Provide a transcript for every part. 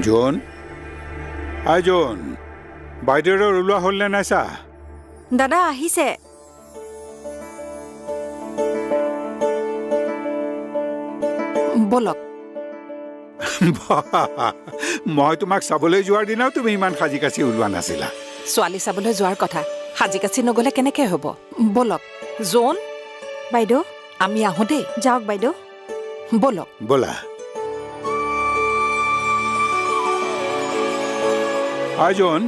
জোন জোন বাইদেউৰ ওলোৱা হ'ল নে নাই চা দাদা আহিছে বলক মই তোমাক চাবলৈ যোৱাৰ দিনাও তুমি ইমান সাজি কাচি ওলোৱা নাছিলা ছোৱালী চাবলৈ যোৱাৰ কথা সাজি কাচি নগলে কেনেকে হ'ব বলক জোন বাইদেউ আমি আহো দেই যাওক বাইদেউ বলক ব'লা জোন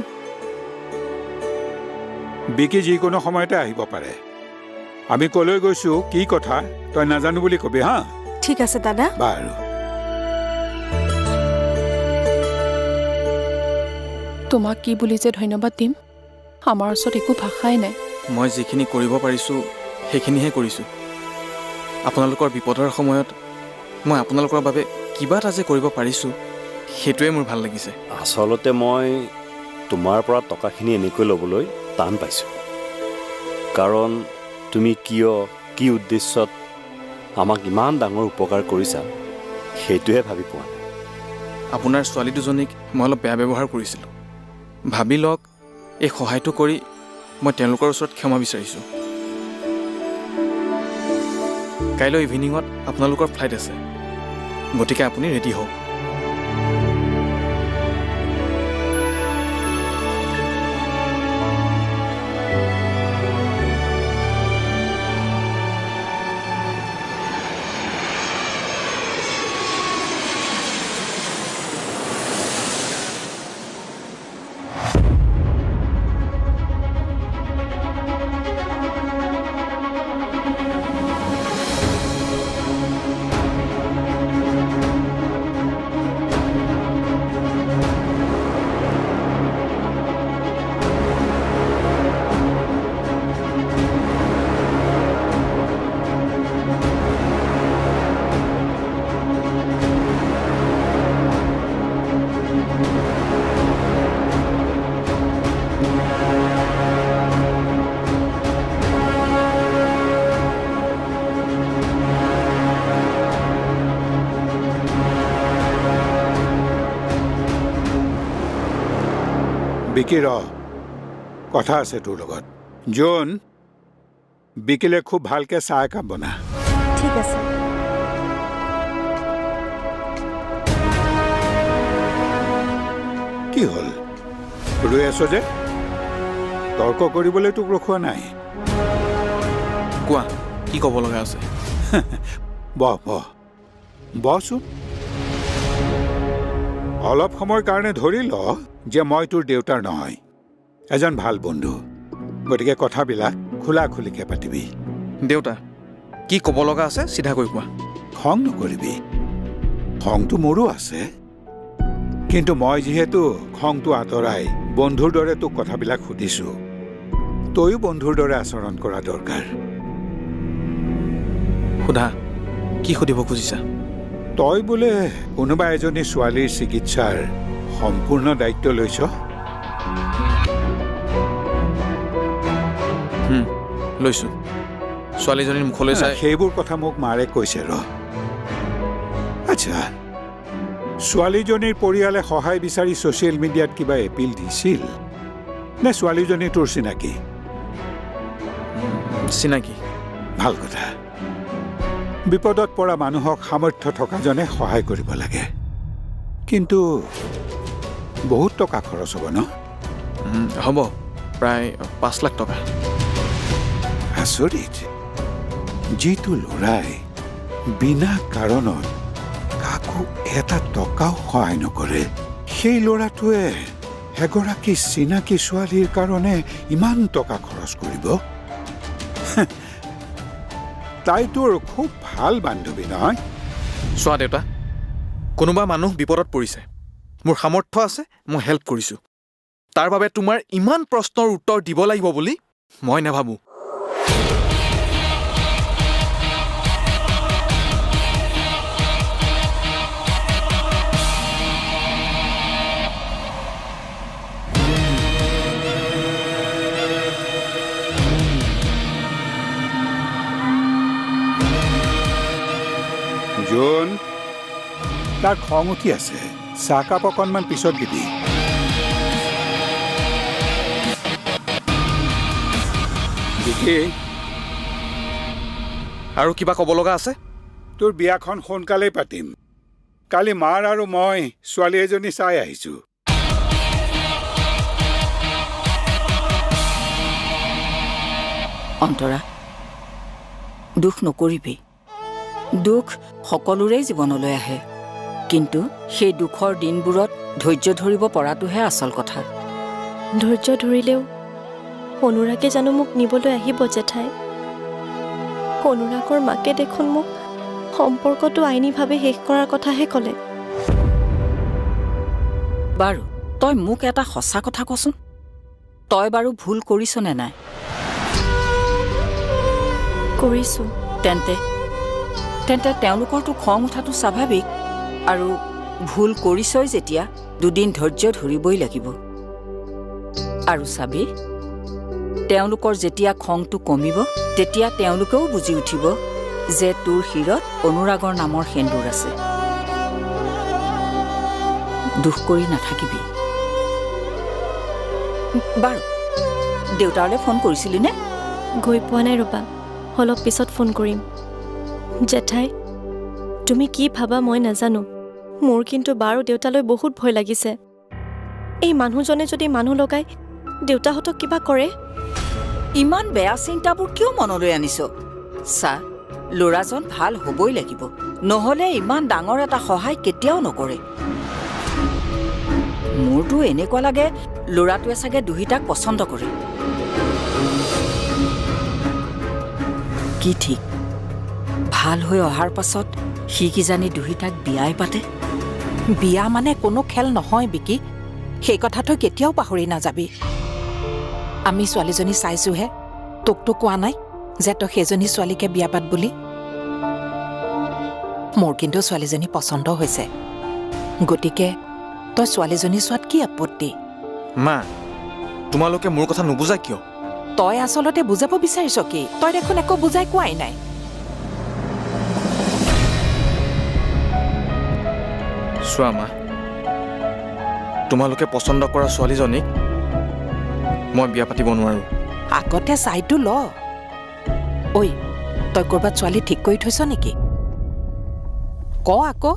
বিকি যিকোনো সময়তে আহিব পাৰে আমি কলৈ গৈছো কি কথা তই নাজানো বুলি কবি হা ঠিক আছে দাদা বাৰু তোমাক কি বুলি যে ধন্যবাদ দিম আমাৰ ওচৰত একো ভাষাই নাই মই যিখিনি কৰিব পাৰিছোঁ সেইখিনিহে কৰিছোঁ আপোনালোকৰ বিপদৰ সময়ত মই আপোনালোকৰ বাবে কিবা এটা যে কৰিব পাৰিছোঁ সেইটোৱে মোৰ ভাল লাগিছে আচলতে মই তোমাৰ পৰা টকাখিনি এনেকৈ ল'বলৈ টান পাইছোঁ কাৰণ তুমি কিয় কি উদ্দেশ্যত আমাক ইমান ডাঙৰ উপকাৰ কৰিছা সেইটোহে ভাবি পোৱা নাই আপোনাৰ ছোৱালী দুজনীক মই অলপ বেয়া ব্যৱহাৰ কৰিছিলোঁ ভাবি লওক এই সহায়টো কৰি মই তেওঁলোকৰ ওচৰত ক্ষমা বিচাৰিছোঁ কাইলৈ ইভিনিঙত আপোনালোকৰ ফ্লাইট আছে গতিকে আপুনি ৰেডি হওক বিকি ৰ কথা আছে তোৰ লগত জোন বিকিলে খুব ভালকে চাহ একাপ বনা ঠিক আছে কি হ'ল ৰৈ আছ যে তৰ্ক কৰিবলৈ তোক ৰখোৱা নাই কোৱা কি ক'ব লগা আছে বহ বহ বহচোন অলপ সময়ৰ কাৰণে ধৰি ল যে মই তোৰ দেউতাৰ নহয় এজন ভাল বন্ধু গতিকে কথাবিলাক খোলা খুলিকে পাতিবি দেউতা কি ক'ব লগা আছে চিধাকৈ কোৱা খং নকৰিবি খংটো মোৰো আছে কিন্তু মই যিহেতু খংটো আঁতৰাই বন্ধুৰ দৰে তোক কথাবিলাক সুধিছো তয়ো বন্ধুৰ দৰে আচৰণ কৰা দৰকাৰ সোধা কি সুধিব খুজিছা তই বোলে কোনোবা এজনী ছোৱালীৰ চিকিৎসাৰ সম্পূৰ্ণ দায়িত্ব লৈছ লৈছোঁ ছোৱালীজনীৰ মুখলৈ চাই সেইবোৰ কথা মোক মাৰে কৈছে ৰ আচ্ছা ছোৱালীজনীৰ পৰিয়ালে সহায় বিচাৰি ছ'চিয়েল মিডিয়াত কিবা এপিল দিছিল নে ছোৱালীজনী তোৰ চিনাকি চিনাকি ভাল কথা বিপদত পৰা মানুহক সামৰ্থ্য থকাজনে সহায় কৰিব লাগে কিন্তু বহুত টকা খৰচ হ'ব ন হ'ব প্ৰায় 5 লাখ টকা আচৰিত যিটো ল'ৰাই বিনা কাৰণত কাকো এটা টকাও সহায় নকৰে সেই ল'ৰাটোৱে এগৰাকী চিনাকি ছোৱালীৰ কাৰণে ইমান টকা খৰচ কৰিব তাই তোৰ খুব ভাল বান্ধৱী নহয় চোৱা দেউতা কোনোবা মানুহ বিপদত পৰিছে মোৰ সামৰ্থ্য আছে মই হেল্প কৰিছোঁ তাৰ বাবে তোমাৰ ইমান প্ৰশ্নৰ উত্তৰ দিব লাগিব বুলি মই নাভাবোঁ জোন তাৰ খং উঠি আছে চাহকাপ অকণমান পিছত দিবি। বিকি, আৰু কিবা ক'ব লগা আছে? তোৰ বিয়াখন সোনকালেই পাতিম। কালি মাৰ আৰু মই ছোৱালী এজনী চাই আহিছোঁ। অন্তৰা, দুখ নকৰিবি। দুখ সকলোৰে জীৱনলৈ আহে, কিন্তু সেই দুখৰ দিনবোৰত ধৈৰ্য ধৰিব পৰাটোহে আচল কথা। ধৈৰ্য ধৰিলেও অনুৰাগে জানো মোক নিবলৈ আহিব জেঠাই? অনুৰাগৰ মাকে দেখোন মোক সম্পৰ্কটো আইনীভাৱে শেষ কৰাৰ কথাহে ক'লে। বাৰু তই মোক এটা সঁচা কথা কচোন, তই বাৰু ভুল কৰিছনে নাই? কৰিছোঁ। তেন্তে তেওঁলোকৰতো খং উঠাটো স্বাভাৱিক, আৰু ভুল কৰিছই যেতিয়া দুদিন ধৈৰ্য ধৰিবই লাগিব। আৰু চাবি, তেওঁলোকৰ যেতিয়া খংটো কমিব তেতিয়া তেওঁলোকেও বুজি উঠিব যে তোৰ শিৰত অনুৰাগৰ নামৰ সেন্দুৰ আছে। দুখ কৰি নাথাকিবি। বাৰু দেউতালৈ ফোন কৰিছিলি নে? গৈ পোৱা নাই ৰ'বা, অলপ পিছত ফোন কৰিম। জেঠাই, তুমি কি ভাবা মই নাজানো, মোৰ কিন্তু বাৰু দেউতালৈ বহুত ভয় লাগিছে। এই মানুহজনে যদি মানুহ লগাই দেউতাহঁতক কিবা কৰে। ইমান বেয়া চিন্তাবোৰ কিয় মনলৈ আনিছ? চা, ল'ৰাজন ভাল হ'বই লাগিব, নহ'লে ইমান ডাঙৰ এটা সহায় কেতিয়াও নকৰে। মোৰতো এনেকুৱা লাগে ল'ৰাটোৱে চাগে দুহিতাক পচন্দ কৰে। কি ঠিক, ভাল হৈ অহাৰ পাছত সি কিজানি দুহিতাক বিয়াই পাতে। বিয়া মানে কোনো খেল নহয় বিকি, সেই কথাটো কেতিয়াও পাহৰি নাযাবি। আমি ছোৱালীজনী চাইছোহে, তোকতো কোৱা নাই যে তই সেইজনী ছোৱালীকে বিয়া পাত বুলি। মোৰ কিন্তু ছোৱালীজনী পচন্দ হৈছে, গতিকে তই ছোৱালীজনী চোৱাত কি আপত্তি? মা, তোমালোকে মোৰ কথা নুবুজা কিয়? তই আচলতে বুজাব বিচাৰিছ কি? তই দেখোন একো বুজাই কোৱাই নাই। চোৱা মা, তোমালোকে পচন্দ কৰা ছোৱালীজনীক মই বিয়া পাতিব নোৱাৰো। আগতে চাইটো ল। ঐ, তই ক'ৰবাত ছোৱালী ঠিক কৰি থৈছ নেকি? ক আকৌ।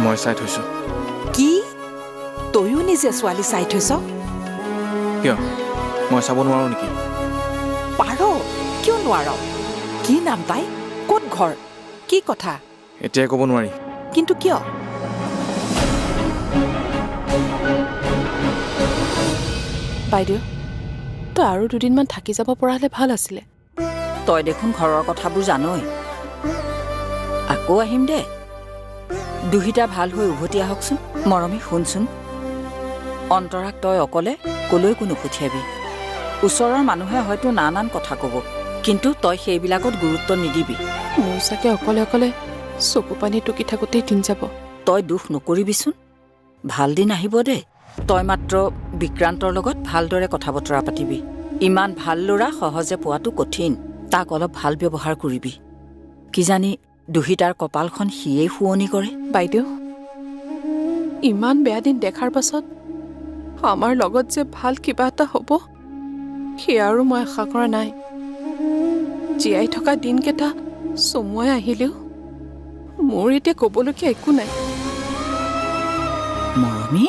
মই চাই থৈছো। কি? তয়ো নিজে ছোৱালী চাই থৈছ? কিয়, মই চাব নোৱাৰো নেকি? পাৰ, কিয় নোৱাৰ? কি নাম তাই? ক'ত ঘৰ? কি কথা? এতিয়াই ক'ব নোৱাৰি। কিন্তু কিয়? বাইদেউ, তই আৰু দুদিনমান থাকি যাব পৰা হ'লে ভাল আছিলে। তই দেখোন ঘৰৰ কথাবোৰ জানই। আকৌ আহিম দে, দুহিতা ভাল হৈ উভতি আহকচোন। মৰমী শুনচোন, অন্তৰাক তই অকলে কলৈকো নপঠিয়াবি। ওচৰৰ মানুহে হয়তো নানান কথা ক'ব, কিন্তু তই সেইবিলাকত গুৰুত্ব নিদিবি। মোৰ চাগে অকলে অকলে চকু পানী টুকি থাকোঁতেই দিন যাব। তই দুখ নকৰিবিচোন, ভাল দিন আহিব দে। তই মাত্ৰ বিক্ৰান্তৰ লগত ভালদৰে কথা বতৰা পাতিবি। ইমান ভাল ল'ৰা সহজে পোৱাটো কঠিন, তাক অলপ ভাল ব্যৱহাৰ কৰিবি। কিজানি দুহিতাৰ কপালখন সিয়েই শুৱনি কৰে। বাইদেউ, ইমান বেয়া দিন দেখাৰ পাছত আমাৰ লগত যে ভাল কিবা এটা হ'ব, সেয়া আৰু মই আশা কৰা নাই। জীয়াই থকা দিনকেইটা চমুৱাই আহিলেও মোৰ এতিয়া ক'বলগীয়া একো নাই। মৰমী,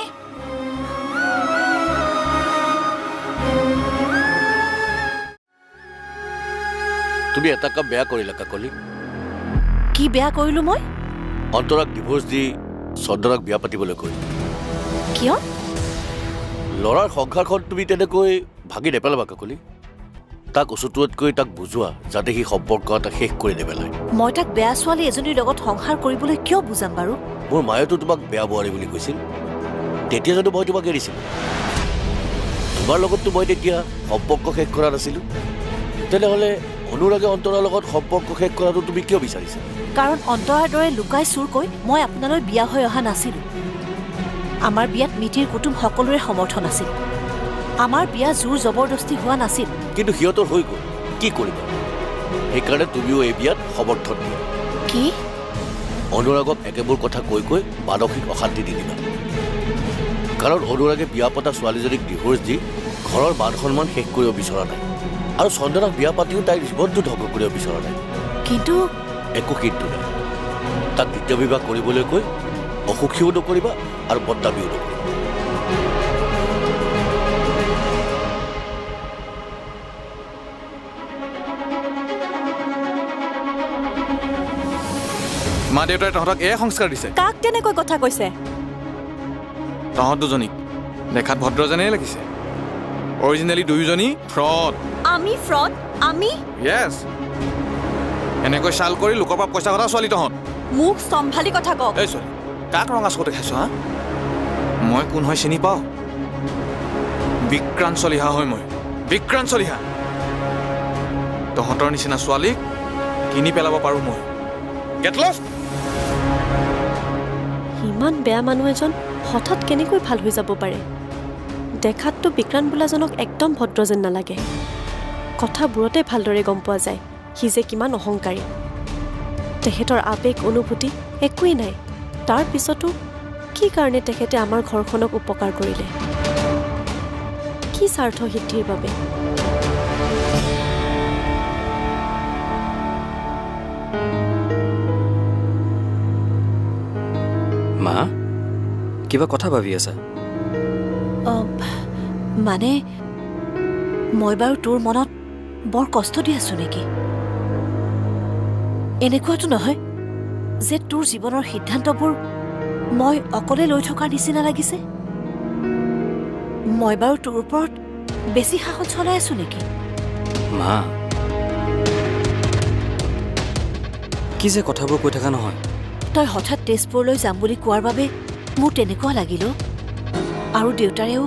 তুমি এটা কাম বেয়া কৰিলা কাকলি। কি বেয়া কৰিলোঁ মই? অন্তৰাক ডিভোৰ্চ দি চন্দৰাক বিয়া পাতিবলৈ কৈ। কিয়? ল'ৰাৰ সংসাৰখন তুমি তেনেকৈ ভাগি নেপেলাবা কাকলি। তাক উচুটোৱাতকৈ তাক বুজোৱা, যাতে সি সম্পৰ্ক এটা শেষ কৰি নেপেলায়। মই তাক বেয়া ছোৱালী এজনীৰ লগত সংসাৰ কৰিবলৈ কিয় বুজাম বাৰু? মোৰ মায়েতো তোমাক বেয়া বোৱাৰী বুলি কৈছিল, তেতিয়া জানো মই তোমাক এৰিছিলোঁ? তোমাৰ লগততো মই তেতিয়া সম্পৰ্ক শেষ কৰা নাছিলোঁ। তেনেহ'লে অনুৰাগে অন্তৰাৰ লগত সম্পৰ্ক শেষ কৰাটো তুমি কিয় বিচাৰিছা? কাৰণ অন্তৰাৰ দৰে লুকাই চুৰকৈ মই আপোনালৈ বিয়া হৈ অহা নাছিলোঁ। আমাৰ বিয়াত মিতিৰ কুটুম সকলোৰে সমৰ্থন আছিল। আমাৰ বিয়া জোৰ জবৰদস্তি হোৱা নাছিল। কিন্তু সিহঁতৰ হৈ গ'ল, কি কৰিবা? সেইকাৰণে তুমিও এই বিয়াত সমৰ্থন দিয়া। কি অনুৰাগক একেবোৰ কথা কৈ কৈ মানসিক অশান্তি দি দিবা। কাৰণ অনুৰাগে বিয়া পতা ছোৱালীজনীক ডিভোৰ্চ দি ঘৰৰ মান সন্মান শেষ কৰিব বিচৰা নাই, আৰু চন্দনক বিয়া পাতিও তাইৰ জীৱনটো ধ্বংস কৰিব বিচৰা নাই। কিন্তু একো কিন্তু নাই। তাক দ্বিতীয় বিবাহ কৰিবলৈ কৈ অসুখীও নকৰিবা আৰু বদনামিও নকৰিবা। মা দেউতাই তহঁতক এয়া সংস্কাৰ দিছে। কাক তেনেকৈ কথা কৈছে? তহঁত দুজনীক দেখাত ভদ্ৰ যেনেই লাগিছে, অৰিজিনেলি দুয়োজনী ফ্ৰড। আমি ফ্ৰড? আমি? য়েছ, এনেকৈ চাল কৰি লোকৰ পৰা পইচা কথা ছোৱালী তহঁত। মোক চম্ভালি কথা কওক। এই ছোৱালী, কাক ৰঙা চকুতে খাইছ হা? মই কোন হয় চিনি পাওঁ? বিক্ৰান্ত চলিহা হয় মই, বিক্ৰান্ত চলিহা। তহঁতৰ নিচিনা ছোৱালীক কিনি পেলাব পাৰোঁ মই। Get lost. ইমান বেয়া মানুহ এজন হঠাৎ কেনেকৈ ভাল হৈ যাব পাৰে? দেখাততো বিক্ৰান্ত বোলাজনক একদম ভদ্ৰ যেন নালাগে। কথাবোৰতে ভালদৰে গম পোৱা যায় সি যে কিমান অহংকাৰী। তেখেতৰ আৱেগ অনুভূতি একোৱেই নাই। তাৰ পিছতো কি কাৰণে তেখেতে আমাৰ ঘৰখনক উপকাৰ কৰিলে? কি স্বাৰ্থ সিদ্ধিৰ বাবে? মা, কিবা কথা ভাবি আছা? মানে মই বাৰু তোৰ মনত বৰ কষ্ট দি আছো নেকি? এনেকুৱাতো নহয় যে তোৰ জীৱনৰ সিদ্ধান্তবোৰ মই অকলে লৈ থকাৰ নিচিনা লাগিছে? মই বাৰু তোৰ ওপৰত বেছি শাসন চলাই আছো নেকি? মা, কি যে কথাবোৰ কৈ থকা নহয়। তই হঠাৎ তেজপুৰলৈ যাম বুলি কোৱাৰ বাবে মোৰ তেনেকুৱা লাগিল। আৰু দেউতাৰেও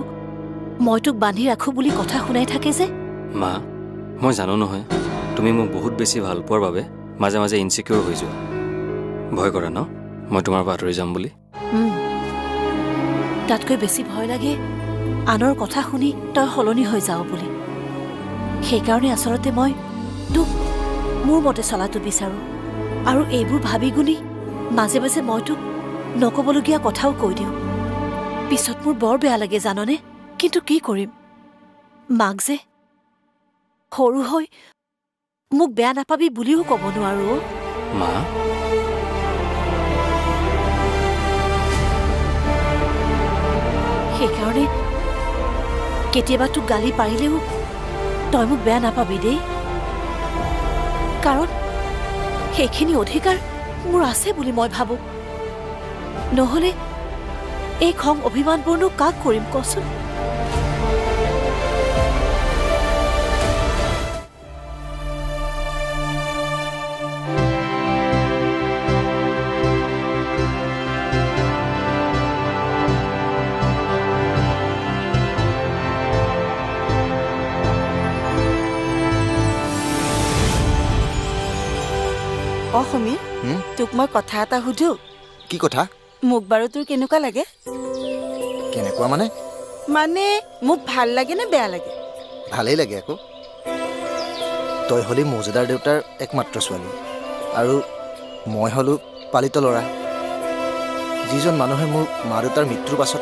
মই তোক বান্ধি ৰাখো বুলি কথা শুনাই থাকে যে। মা, মই জানো নহয় তুমি মোক বহুত বেছি ভাল পোৱাৰ বাবে মাজে মাজে ইনচিকিউৰ হৈ যোৱা। ভয় কৰা ন মই তোমাৰ পৰা আঁতৰি যাম বুলি? তাতকৈ বেছি ভয় লাগে আনৰ কথা শুনি তই সলনি হৈ যাও বুলি। সেইকাৰণে আচলতে মই তোক মোৰ মতে চলাটো বিচাৰোঁ। আৰু এইবোৰ ভাবি গুণি মাজে মাজে মই তোক নক'বলগীয়া কথাও কৈ দিওঁ। পিছত মোৰ বৰ বেয়া লাগে জাননে? কিন্তু কি কৰিম, মাক যে সৰু হৈ মোক বেয়া নাপাবি বুলিও ক'ব নোৱাৰো। মা, সেইকাৰণে কেতিয়াবা তোক গালি পাৰিলেও তই মোক বেয়া নাপাবি দেই। কাৰণ সেইখিনি অধিকাৰ মোৰ আছে বুলি মই ভাবোঁ। নহ'লে এই খং অভিমানবোৰনো কাক কৰিম কচোন? সমীৰ, তোক মই কথা এটা সুধো। কি কথা? মোক বাৰু তোৰ কেনেকুৱা লাগে? কেনেকুৱা মানে? মানে মোক ভাল লাগে নে বেয়া লাগে? ভালেই লাগে আকৌ। তই হলি মৌজাদাৰ দেউতাৰ একমাত্ৰ ছোৱালী, আৰু মই হলো পালিত ল'ৰা। যিজন মানুহে মোৰ মা দেউতাৰ মৃত্যুৰ পাছত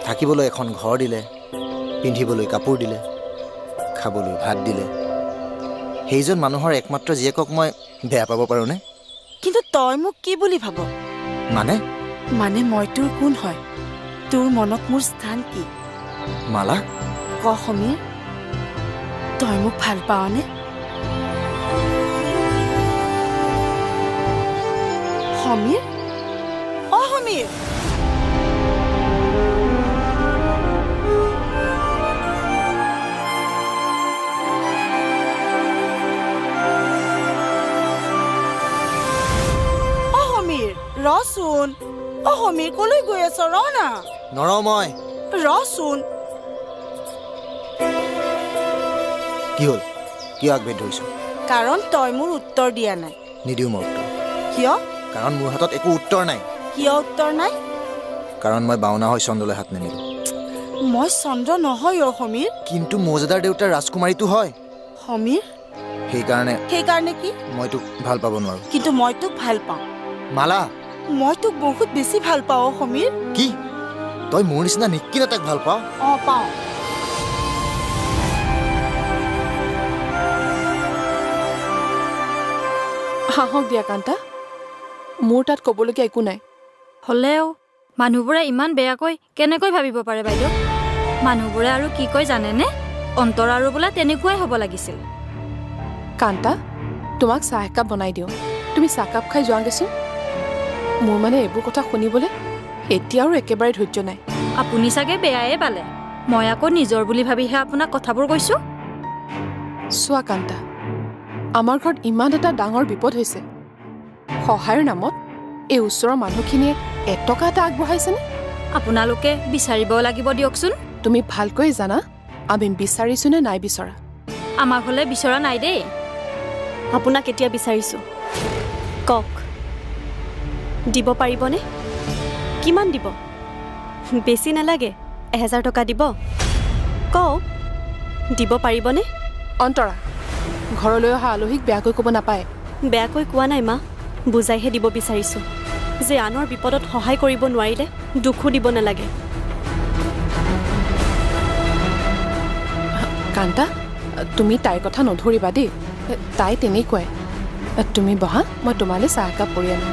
থাকিবলৈ এখন ঘৰ দিলে, পিন্ধিবলৈ কাপোৰ দিলে, খাবলৈ ভাত দিলে, সেইজন মানুহৰ একমাত্ৰ জীয়েকক মই বেয়া পাব পাৰোঁনে? কিন্তু তই মোক কি বুলি ভাব? মানে মানে মই তোৰ কোন হয়? তোৰ মনত মোৰ স্থান কি? মালা, ক সমীৰ, তই মোক ভাল পাৱনে? সমীৰ, সমীৰ, ৰচোন। সমীৰ, কলৈ গৈ আছ? ৰ না। নৰওঁ মই। ৰচোন। কি হ'ল? কিয় আগভেদ ধৰিছ? কাৰণ তই মোৰ উত্তৰ দিয়া নাই। নিদিওঁ মই উত্তৰ। কিয়? কাৰণ মোৰ হাতত একো উত্তৰ নাই। কিয় উত্তৰ নাই? কাৰণ মই বাওনা হৈ চন্দ্ৰলৈ হাত নেমেলো। মই চন্দ্ৰ নহয় সমীৰ। কিন্তু মৌজাদাৰ দেউতাৰ ৰাজকুমাৰীটো হয়। সমীৰ, সেইকাৰণে কি মই তোক ভাল পাব নোৱাৰো। কিন্তু মই তোক ভাল পাওঁ। মালা, মই তোক বহুত বেছি ভাল পাওঁ সমীৰ। কি তই মোৰ নিচিনা নিকিন তাক ভাল পাওঁ? পাওঁ। হাঁহক দিয়া কান্তা, মোৰ তাত ক'বলগীয়া একো নাই। হ'লেও মানুহবোৰে ইমান বেয়াকৈ কেনেকৈ ভাবিব পাৰে বাইদেউ? মানুহবোৰে আৰু কি কয় জানেনে? অন্তৰ আৰু বোলে তেনেকুৱাই হ'ব লাগিছিল। কান্তা, তোমাক চাহ একাপ বনাই দিওঁ, তুমি চাহকাপ খাই যোৱাগৈচোন। মোৰ মানে এইবোৰ কথা শুনিবলৈ এতিয়া আৰু একেবাৰে ধৈৰ্য নাই। আপুনি চাগে বেয়াই পালে, মই আকৌ নিজৰ বুলি ভাবিহে আপোনাক কথাবোৰ কৈছোঁ। চোৱা কান্তা, আমাৰ ঘৰত ইমান এটা ডাঙৰ বিপদ হৈছে, সহায়ৰ নামত এই ওচৰৰ মানুহখিনিয়ে এটকা এটা আগবঢ়াইছেনে? আপোনালোকে বিচাৰিব লাগিব দিয়কচোন। তুমি ভালকৈ জানা আমি বিচাৰিছোঁ নে নাই বিচৰা। আমাৰ হ'লে বিচৰা নাই দেই। আপোনাক এতিয়া বিচাৰিছোঁ, কওক দিব পাৰিবনে? কিমান দিব? বেছি নালাগে, 1000 টকা দিব। কওক দিব পাৰিবনে? অন্তৰা, ঘৰলৈ অহা আলহীক বেয়াকৈ ক'ব নাপায়। বেয়াকৈ কোৱা নাই মা, বুজাইহে দিব বিচাৰিছোঁ যে আনৰ বিপদত সহায় কৰিব নোৱাৰিলে দুখো দিব নালাগে। কান্তা, তুমি তাইৰ কথা নধৰিবা দেই, তাই তেনেকুৱাই। তুমি বহা, মই তোমালৈ চাহ একাপ কৰি আনো।